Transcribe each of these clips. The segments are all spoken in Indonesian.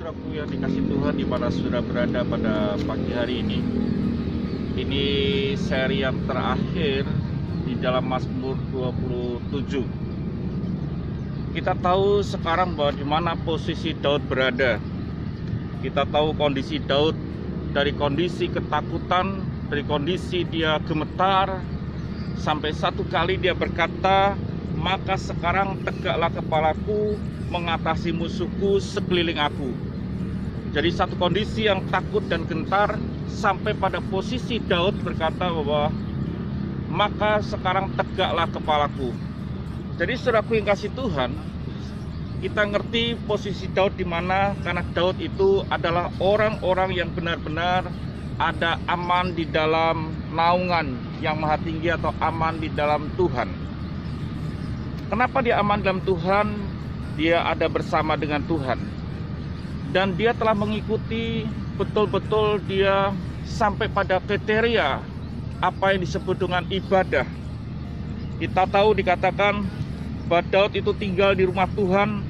saudaraku yang dikasih Tuhan di mana sudah berada pada pagi hari ini. Ini seri yang terakhir di dalam Mazmur 27. Kita tahu sekarang bahwa di mana posisi Daud berada. Kita tahu kondisi Daud dari kondisi ketakutan, dari kondisi dia gemetar, sampai satu kali dia berkata, "Maka sekarang tegaklah kepalaku mengatasi musuhku sekeliling aku." Jadi satu kondisi yang takut dan gentar sampai pada posisi Daud berkata bahwa maka sekarang tegaklah kepalaku. Jadi saudaraku yang kasih Tuhan, kita ngerti posisi Daud di mana, karena Daud itu adalah orang-orang yang benar-benar ada aman di dalam naungan yang maha tinggi atau aman di dalam Tuhan. Kenapa dia aman dalam Tuhan? Dia ada bersama dengan Tuhan. Dan dia telah mengikuti betul-betul dia sampai pada kriteria apa yang disebut dengan ibadah. Kita tahu dikatakan bahwa Daud itu tinggal di rumah Tuhan,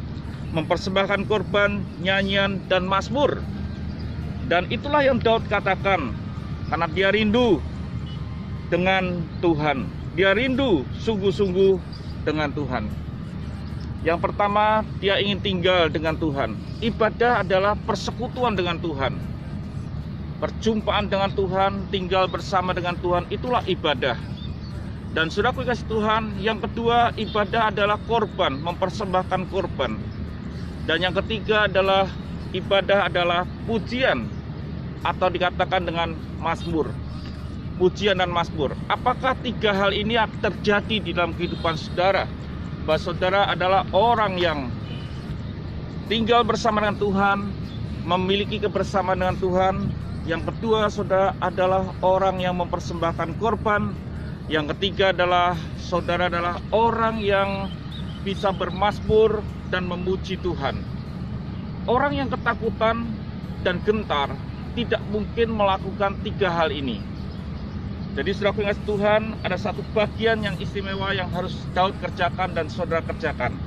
mempersembahkan korban, nyanyian, dan mazmur. Dan itulah yang Daud katakan, karena dia rindu dengan Tuhan. Dia rindu sungguh-sungguh dengan Tuhan. Yang pertama, dia ingin tinggal dengan Tuhan. Ibadah adalah persekutuan dengan Tuhan. Perjumpaan dengan Tuhan, tinggal bersama dengan Tuhan, itulah ibadah. Dan saudaraku kasih Tuhan, yang kedua, ibadah adalah korban, mempersembahkan korban. Dan yang ketiga adalah ibadah adalah pujian, atau dikatakan dengan mazmur. Pujian dan mazmur. Apakah tiga hal ini terjadi di dalam kehidupan saudara? Bahwa saudara adalah orang yang tinggal bersama dengan Tuhan, memiliki kebersamaan dengan Tuhan. Yang kedua, saudara adalah orang yang mempersembahkan korban. Yang ketiga adalah saudara adalah orang yang bisa bermazmur dan memuji Tuhan. Orang yang ketakutan dan gentar tidak mungkin melakukan tiga hal ini. Jadi saudara yang kasih Tuhan, ada satu bagian yang istimewa yang harus Daud kerjakan dan saudara kerjakan.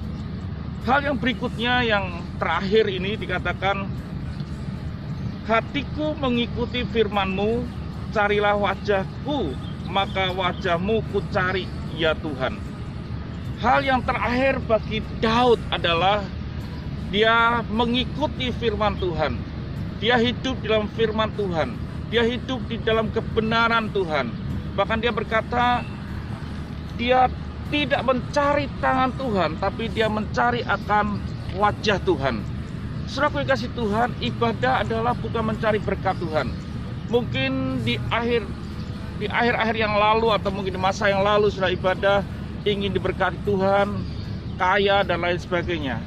Hal yang berikutnya yang terakhir ini dikatakan, "Hatiku mengikuti firman-Mu, carilah wajahku, maka wajah-Mu ku cari, ya Tuhan." Hal yang terakhir bagi Daud adalah dia mengikuti firman Tuhan. Dia hidup dalam firman Tuhan. Dia hidup di dalam kebenaran Tuhan. Bahkan dia berkata, dia tidak mencari tangan Tuhan, tapi dia mencari akan wajah Tuhan. Saudaraku yang kasih Tuhan, ibadah adalah bukan mencari berkat Tuhan. Mungkin di akhir-akhir yang lalu atau mungkin di masa yang lalu sudah ibadah ingin diberkati Tuhan, kaya dan lain sebagainya.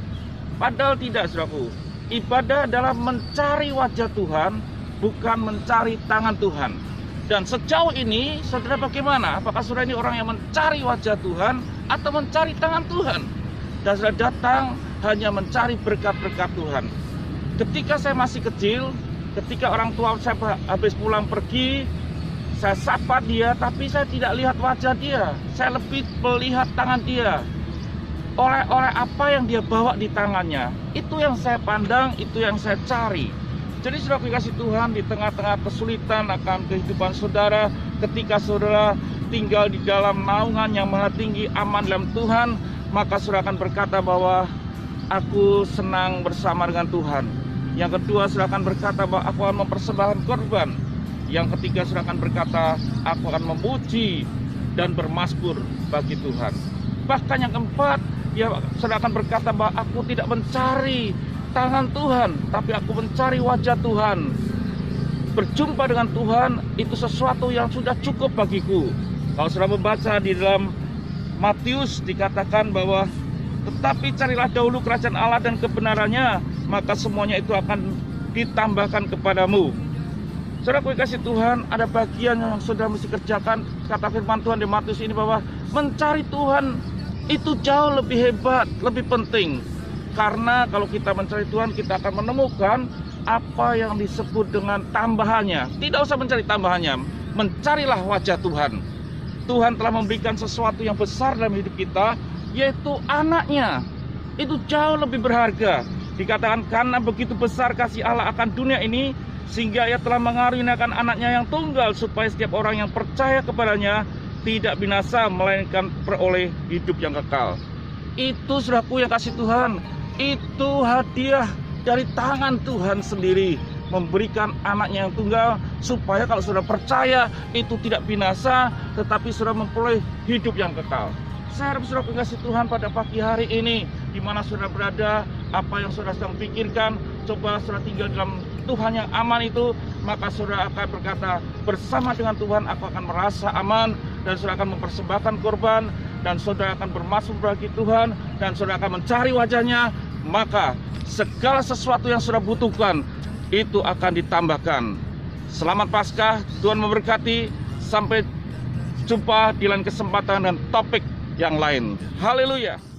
Padahal tidak, saudaraku. Ibadah adalah mencari wajah Tuhan, bukan mencari tangan Tuhan. Dan sejauh ini, saudara bagaimana? Apakah saudara ini orang yang mencari wajah Tuhan atau mencari tangan Tuhan? Dan saudara datang hanya mencari berkat-berkat Tuhan. Ketika saya masih kecil, ketika orang tua saya habis pulang pergi, saya sapa dia, tapi saya tidak lihat wajah dia. Saya lebih melihat tangan dia. Oleh apa yang dia bawa di tangannya, itu yang saya pandang, itu yang saya cari. Jadi saudara kasih Tuhan, di tengah-tengah kesulitan akan kehidupan saudara, ketika saudara tinggal di dalam naungan yang maha tinggi, aman dalam Tuhan, maka saudara akan berkata bahwa aku senang bersama dengan Tuhan. Yang kedua, saudara akan berkata bahwa aku akan mempersembahkan korban. Yang ketiga, saudara akan berkata aku akan memuji dan bermazmur bagi Tuhan. Bahkan yang keempat, ya saudara akan berkata bahwa aku tidak mencari tangan Tuhan, tapi aku mencari wajah Tuhan. Berjumpa dengan Tuhan itu sesuatu yang sudah cukup bagiku. Kalau saudara membaca di dalam Matius dikatakan bahwa tetapi carilah dahulu kerajaan Allah dan kebenarannya, maka semuanya itu akan ditambahkan kepadamu. Saudara kasih Tuhan, ada bagian yang saudara mesti kerjakan. Kata firman Tuhan di Matius ini bahwa mencari Tuhan itu jauh lebih hebat, lebih penting. Karena kalau kita mencari Tuhan, kita akan menemukan apa yang disebut dengan tambahannya. Tidak usah mencari tambahannya, mencarilah wajah Tuhan. Tuhan telah memberikan sesuatu yang besar dalam hidup kita, yaitu anaknya. Itu jauh lebih berharga. Dikatakan karena begitu besar kasih Allah akan dunia ini, sehingga Ia telah mengaruniakan anaknya yang tunggal, supaya setiap orang yang percaya kepadanya tidak binasa, melainkan peroleh hidup yang kekal. Itu saudaraku yang kasih Tuhan, itu hadiah dari tangan Tuhan sendiri, memberikan anaknya yang tunggal, supaya kalau saudara percaya itu tidak binasa, tetapi saudara memperoleh hidup yang kekal. Saya harap saudara kasih Tuhan pada pagi hari ini, di mana saudara berada, apa yang saudara sedang pikirkan, coba saudara tinggal dalam Tuhan yang aman itu, maka saudara akan berkata, bersama dengan Tuhan aku akan merasa aman, dan saudara akan mempersembahkan korban, dan saudara akan bermasuk bagi Tuhan, dan saudara akan mencari wajahnya, maka segala sesuatu yang saudara butuhkan itu akan ditambahkan. Selamat Paskah, Tuhan memberkati. Sampai jumpa di lain kesempatan dan topik yang lain. Haleluya.